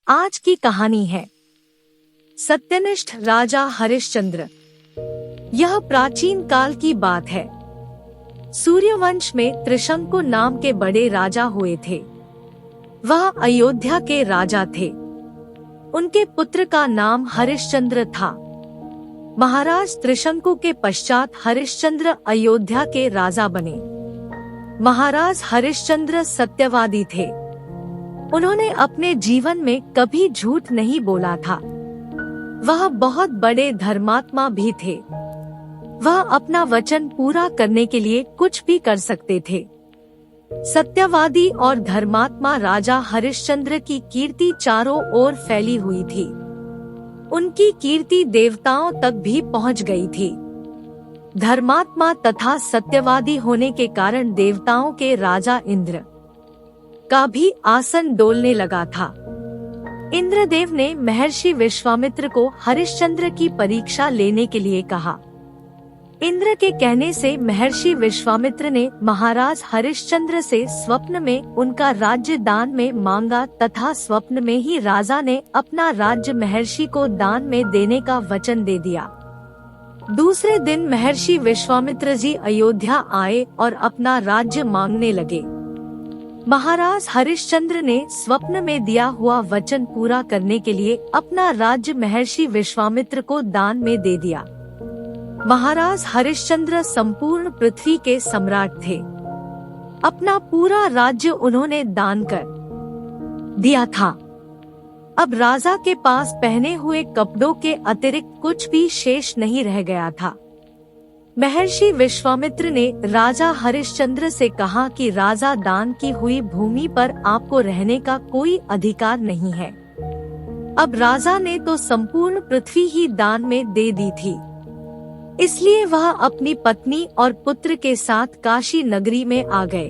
आज की कहानी है सत्यनिष्ठ राजा हरिश्चंद्र। यह प्राचीन काल की बात है। सूर्यवंश में त्रिशंकु नाम के बड़े राजा हुए थे। वह अयोध्या के राजा थे। उनके पुत्र का नाम हरिश्चंद्र था। महाराज त्रिशंकु के पश्चात हरिश्चंद्र अयोध्या के राजा बने। महाराज हरिश्चंद्र सत्यवादी थे। उन्होंने अपने जीवन में कभी झूठ नहीं बोला था। वह बहुत बड़े धर्मात्मा भी थे। वह अपना वचन पूरा करने के लिए कुछ भी कर सकते थे। सत्यवादी और धर्मात्मा राजा हरिश्चंद्र की कीर्ति चारों ओर फैली हुई थी। उनकी कीर्ति देवताओं तक भी पहुंच गई थी। धर्मात्मा तथा सत्यवादी होने के कारण देवताओं के राजा इंद्र का भी आसन डोलने लगा था। इंद्रदेव ने महर्षि विश्वामित्र को हरिश्चंद्र की परीक्षा लेने के लिए कहा। इंद्र के कहने से महर्षि विश्वामित्र ने महाराज हरिश्चंद्र से स्वप्न में उनका राज्य दान में मांगा तथा स्वप्न में ही राजा ने अपना राज्य महर्षि को दान में देने का वचन दे दिया। दूसरे दिन महर्षि विश्वामित्र जी अयोध्या आए और अपना राज्य मांगने लगे। महाराज हरिश्चंद्र ने स्वप्न में दिया हुआ वचन पूरा करने के लिए अपना राज्य महर्षि विश्वामित्र को दान में दे दिया। महाराज हरिश्चंद्र संपूर्ण पृथ्वी के सम्राट थे। अपना पूरा राज्य उन्होंने दान कर दिया था। अब राजा के पास पहने हुए कपड़ों के अतिरिक्त कुछ भी शेष नहीं रह गया था। महर्षि विश्वामित्र ने राजा हरिश्चंद्र से कहा कि राजा दान की हुई भूमि पर आपको रहने का कोई अधिकार नहीं है। अब राजा ने तो संपूर्ण पृथ्वी ही दान में दे दी थी, इसलिए वह अपनी पत्नी और पुत्र के साथ काशी नगरी में आ गए।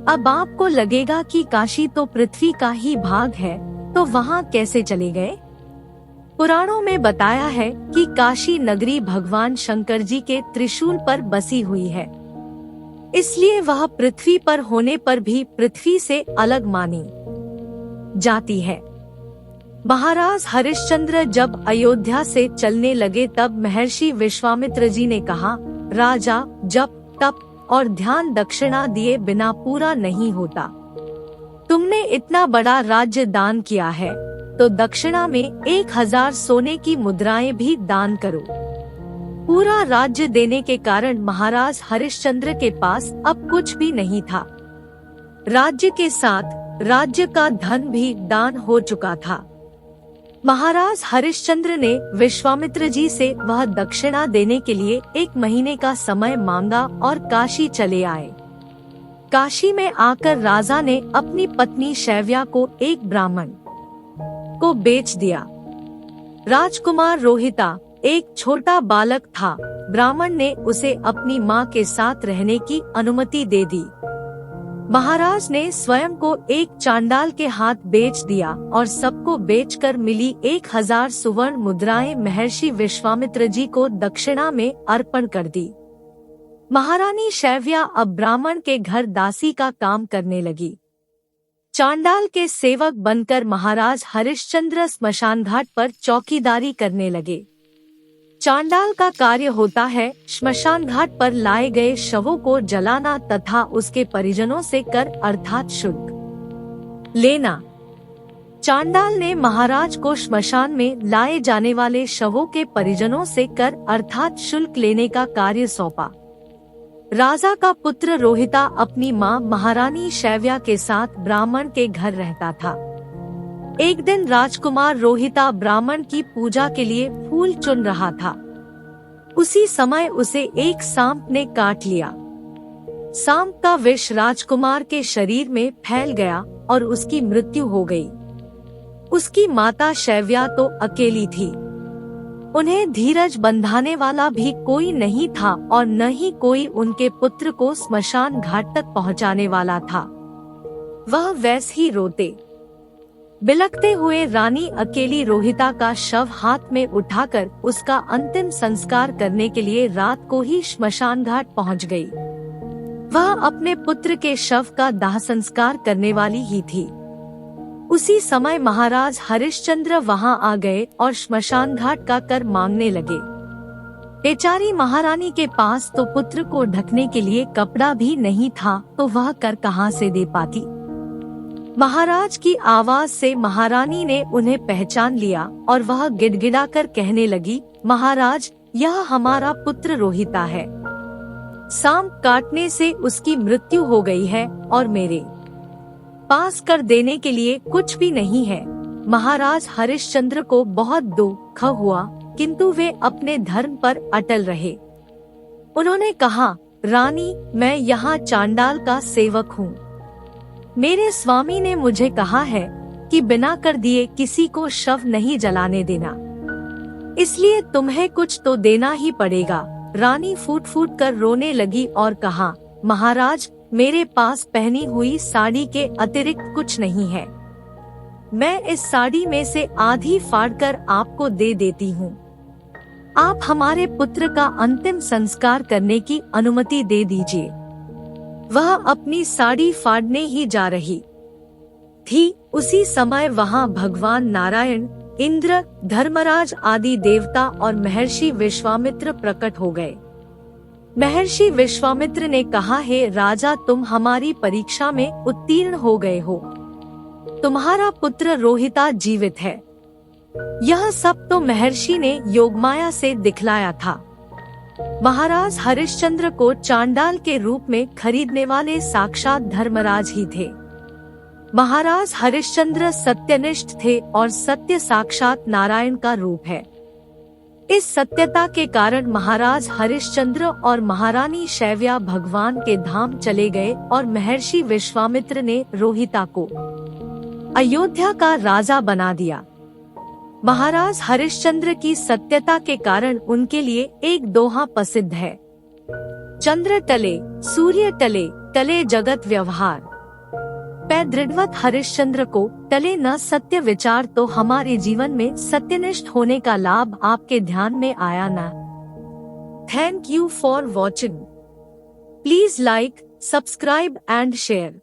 अब आपको लगेगा कि काशी तो पृथ्वी का ही भाग है, तो वहाँ कैसे चले गए? पुराणों में बताया है कि काशी नगरी भगवान शंकर जी के त्रिशूल पर बसी हुई है, इसलिए वह पृथ्वी पर होने पर भी पृथ्वी से अलग मानी जाती है। महाराज हरिश्चंद्र जब अयोध्या से चलने लगे तब महर्षि विश्वामित्र जी ने कहा, राजा, जप तप और ध्यान दक्षिणा दिए बिना पूरा नहीं होता। तुमने इतना बड़ा राज्य दान किया है तो दक्षिणा में 1000 सोने की मुद्राएं भी दान करो। पूरा राज्य देने के कारण महाराज हरिश्चंद्र के पास अब कुछ भी नहीं था। राज्य के साथ राज्य का धन भी दान हो चुका था। महाराज हरिश्चंद्र ने विश्वामित्र जी से वह दक्षिणा देने के लिए 1 महीने का समय मांगा और काशी चले आए। काशी में आकर राजा ने अपनी पत्नी शैव्या को एक ब्राह्मण को बेच दिया। राजकुमार रोहिता एक छोटा बालक था। ब्राह्मण ने उसे अपनी माँ के साथ रहने की अनुमति दे दी। महाराज ने स्वयं को एक चांडाल के हाथ बेच दिया और सबको बेचकर मिली 1000 सुवर्ण मुद्राएं महर्षि विश्वामित्र जी को दक्षिणा में अर्पण कर दी। महारानी शैव्या अब ब्राह्मण के घर दासी का काम करने लगी। चांडाल के सेवक बनकर महाराज हरिश्चंद्र स्मशान घाट पर चौकीदारी करने लगे। चांडाल का कार्य होता है श्मशान घाट पर लाए गए शवों को जलाना तथा उसके परिजनों से कर अर्थात शुल्क लेना। चांडाल ने महाराज को श्मशान में लाए जाने वाले शवों के परिजनों से कर अर्थात शुल्क लेने का कार्य सौंपा। राजा का पुत्र रोहिता अपनी माँ महारानी शैव्या के साथ ब्राह्मण के घर रहता था। एक दिन राजकुमार रोहिता ब्राह्मण की पूजा के लिए फूल चुन रहा था। उसी समय उसे एक सांप ने काट लिया। सांप का विष राजकुमार के शरीर में फैल गया और उसकी मृत्यु हो गई। उसकी माता शैव्या तो अकेली थी। उन्हें धीरज बंधाने वाला भी कोई नहीं था और न ही कोई उनके पुत्र को स्मशान घाट तक पहुंचाने वाला था। वह वैसे ही रोते बिलखते हुए रानी अकेली रोहिता का शव हाथ में उठाकर उसका अंतिम संस्कार करने के लिए रात को ही श्मशान घाट पहुंच गई। वह अपने पुत्र के शव का दाह संस्कार करने वाली ही थी। उसी समय महाराज हरिश्चंद्र वहां आ गए और श्मशान घाट का कर मांगने लगे। बेचारी महारानी के पास तो पुत्र को ढकने के लिए कपड़ा भी नहीं था, तो वह कर कहां से दे पाती। महाराज की आवाज से महारानी ने उन्हें पहचान लिया और वह गिड़गिड़ाकर कहने लगी, महाराज, यह हमारा पुत्र रोहिता है। सांप काटने से उसकी मृत्यु हो गई है और मेरे पास कर देने के लिए कुछ भी नहीं है। महाराज हरिश्चंद्र को बहुत दुख हुआ, किंतु वे अपने धर्म पर अटल रहे। उन्होंने कहा, रानी, मैं यहाँ चांडाल का सेवक हूँ। मेरे स्वामी ने मुझे कहा है कि बिना कर दिए किसी को शव नहीं जलाने देना, इसलिए तुम्हें कुछ तो देना ही पड़ेगा। रानी फूट फूट कर रोने लगी और कहा, महाराज, मेरे पास पहनी हुई साड़ी के अतिरिक्त कुछ नहीं है। मैं इस साड़ी में से आधी फाड़कर आपको दे देती हूँ। आप हमारे पुत्र का अंतिम संस्कार करने की अनुमति दे दीजिए। वह अपनी साड़ी फाड़ने ही जा रही थी, उसी समय वहां भगवान नारायण, इंद्र, धर्मराज आदि देवता और महर्षि विश्वामित्र प्रकट हो गए। महर्षि विश्वामित्र ने कहा, हे राजा, तुम हमारी परीक्षा में उत्तीर्ण हो गए हो। तुम्हारा पुत्र रोहिता जीवित है। यह सब तो महर्षि ने योगमाया से दिखलाया था। महाराज हरिश्चंद्र को चांडाल के रूप में खरीदने वाले साक्षात धर्मराज ही थे। महाराज हरिश्चंद्र सत्यनिष्ठ थे और सत्य साक्षात नारायण का रूप है। इस सत्यता के कारण महाराज हरिश्चंद्र और महारानी शैव्या भगवान के धाम चले गए और महर्षि विश्वामित्र ने रोहिता को अयोध्या का राजा बना दिया। महाराज हरिश्चंद्र की सत्यता के कारण उनके लिए एक दोहा प्रसिद्ध है, चंद्र टले सूर्य टले, टले जगत व्यवहार। पै दृढ़वत हरिश्चंद्र को टले न सत्य विचार। तो हमारे जीवन में सत्यनिष्ठ होने का लाभ आपके ध्यान में आया ना? Thank you for watching. Please like, subscribe and share.